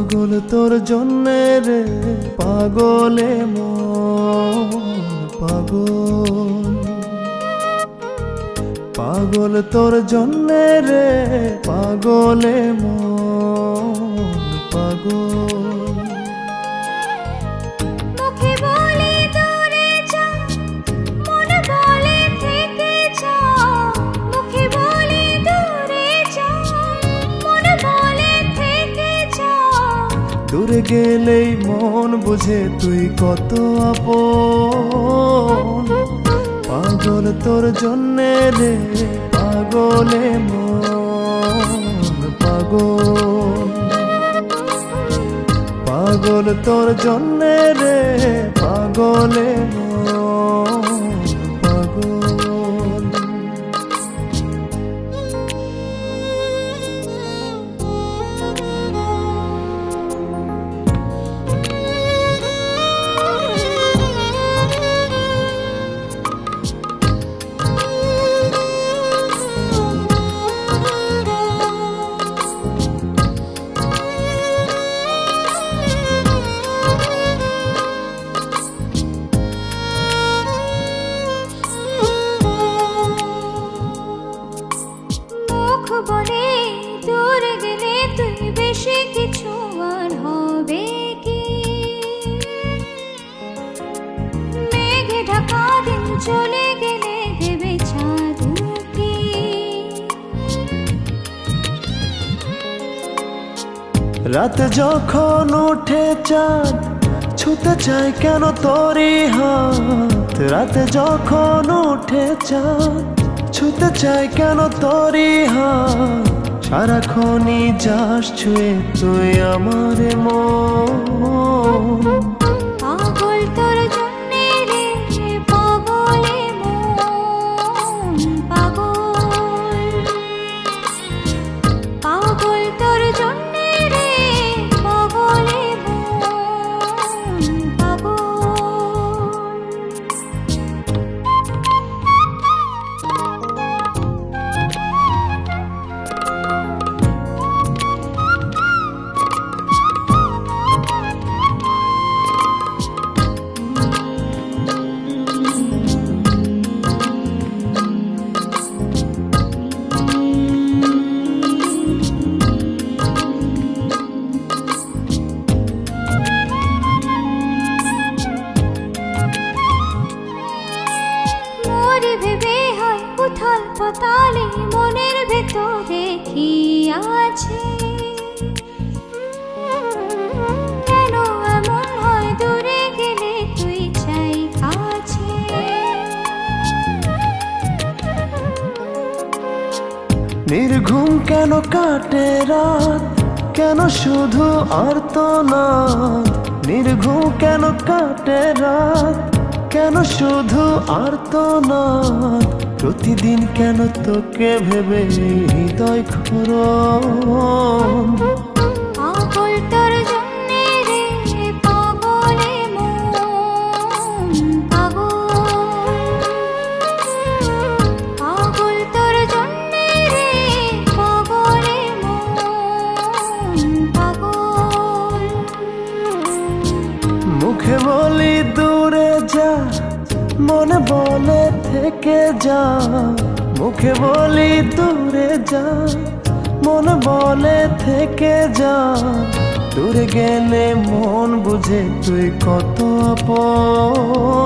পাগল তোর জন্যে রে পাগলে মন পাগল, পাগল তোর জন্যে রে পাগলে মন পাগল। মুখে বলে দূরে যা, মনে বলে থেকে যা। মুখে বলে দূরে যা, মনে বলে থেকে যা। দূরে গেলেই মন বুঝে তুই কত আপন, পাগল তোর জন্যে রে পাগলে মন পাগল, পাগল তোর জন্যে রে পাগলে মন পাগল। বলে দূরে গেলে তুই বেশি কিছু আর হবে কি? মেঘে ঢাকা দিন চলে গেলে দেবে চাঁদ উঁকি। রাত যখন উঠে চাঁদ ছুতে চায় কেন তোরই হাত, রাত যখন উঠে চাঁদ ছুতে চায় কেন তোরই হাত। সারাক্ষণই যাস ছুঁয়ে তুই আমার মন, পাগল তোর জন্যে রে পাগলে মন পাগল, পাগল তোর জন্যে রে পাগলে মন পাগল। ভেবে হয় উথাল পাতালে মনের ভেতরে কি আছে? কেন এমন হয় দূরে গেলে তুই চাই কাছে? নির্ঘুম কেন কাটে রাত, কেন শুধু আর্তনাদ। নির্ঘুম কেন কাটে রাত, কেন শুধু আর্তনাদ। প্রতিদিন কেন তোকে ভেবে হৃদয় ক্ষরণ, পাগল তোর জন্যে রে পাগলে মন পাগল, পাগল তোর জন্যে রে পাগলে মন পাগল। মুখে বলি দূরে যা, মনে বলে থেকে যা। মুখে বলি দূরে যা, মনে বলে থেকে যা। দূরে গেলে মন বুঝে তুই কত আপন,